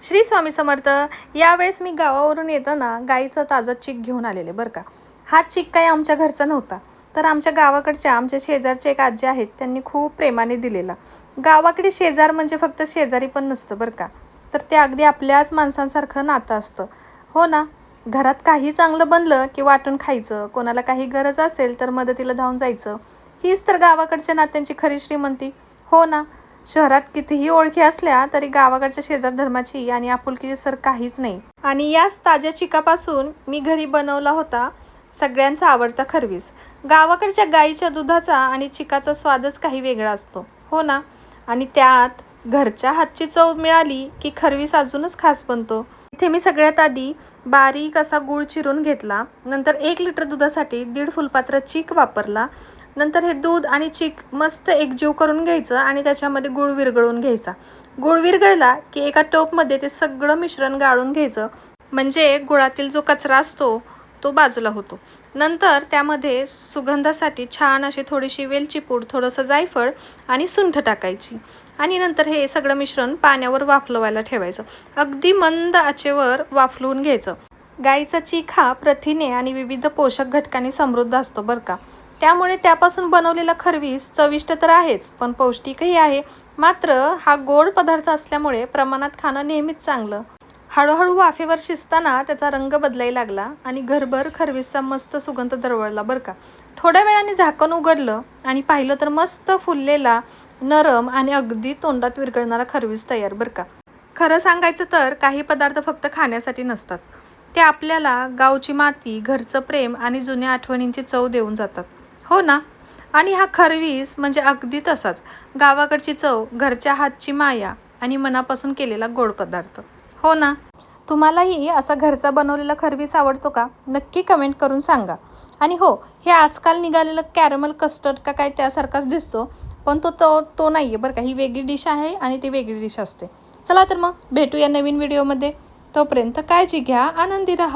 श्री स्वामी समर्थ. यावेळेस मी गावावरून येताना गाईचा ताजा चीक घेऊन आलेले बरं का. हा चीक काही आमच्या घरचा नव्हता, तर आमच्या गावाकडच्या आमच्या शेजारचे एक आजी आहेत, त्यांनी खूप प्रेमाने दिलेला. गावाकडे शेजार म्हणजे फक्त शेजारी पण नसतं बरं का, तर ते अगदी आपल्याच माणसांसारखं नातं असतं. हो ना. घरात काही चांगलं बनलं की वाटून खायचं, कोणाला काही गरज असेल तर मदतीला धावून जायचं. हीच तर गावाकडच्या नात्यांची खरी श्रीमंती. हो ना. शहरात कितीही ओळखी असल्या तरी गावाकडच्या शेजार धर्माची आणि आपुलकीची सर काहीच नाही. आणि याच ताज्या चिकापासून मी घरी बनवला होता सगळ्यांचा आवडता खरवीस. गावाकडच्या गाईच्या दुधाचा आणि चिकाचा स्वादच काही वेगळा असतो. हो ना. आणि त्यात घरच्या हातची चव मिळाली की खरवीस अजूनच खास बनतो. इथे मी सगळ्यात आधी बारीक असा गूळ चिरून घेतला. नंतर 1 लिटर दुधासाठी 1.5 फुलपात्र चीक वापरला. नंतर हे दूध आणि चीक मस्त एकजीव करून घ्यायचं आणि त्याच्यामध्ये गूळ विरघळून घ्यायचा. गूळ विरघळला की एका टोपमध्ये ते सगळं मिश्रण गाळून घ्यायचं, म्हणजे गुळातील जो कचरा असतो तो बाजूला होतो. नंतर त्यामध्ये सुगंधासाठी छान अशी थोडीशी वेलची पूड, थोडंसं जायफळ आणि सुंठ टाकायची. आणि नंतर हे सगळं मिश्रण पाण्यावर वाफलवायला ठेवायचं. अगदी मंद आचेवर वाफलवून घ्यायचं. गाईचा चीक हा प्रथिने आणि विविध पोषक घटकांनी समृद्ध असतो बरं का. त्यामुळे त्यापासून बनवलेला खरवीस चविष्ट तर आहेच, पण पौष्टिकही आहे. मात्र हा गोड पदार्थ असल्यामुळे प्रमाणात खाणं नेहमीच चांगलं. हळूहळू वाफेवर शिजताना त्याचा रंग बदलायला लागला आणि घरभर खरवीसचा मस्त सुगंध दरवळला बरं का. थोड्या वेळाने झाकण उघडलं आणि पाहिलं तर मस्त फुललेला, नरम आणि अगदी तोंडात विरघळणारा खरवीस तयार बरं का. खरं सांगायचं तर काही पदार्थ फक्त खाण्यासाठी नसतात, ते आपल्याला गावची माती, घरचं प्रेम आणि जुन्या आठवणींची चव देऊन जातात. हो ना. आणि हा खरवीस म्हणजे अगदी तसाच गावाकडची चव, घरच्या हातची माया आणि मनापासून केलेला गोड पदार्थ. हो ना. तुम्हालाही असा घरचा बनवलेला खरवीस आवडतो का? नक्की कमेंट करून सांगा. आणि हो, हे आजकाल निघालेलं कॅरमल कस्टर्ड का काय त्यासारखाच दिसतो, पण तो नाही आहे बरं का. ही वेगळी डिश आहे आणि ती वेगळी डिश असते. चला तर मग भेटूया नवीन व्हिडिओमध्ये. तोपर्यंत काळजी घ्या, आनंदी राहा.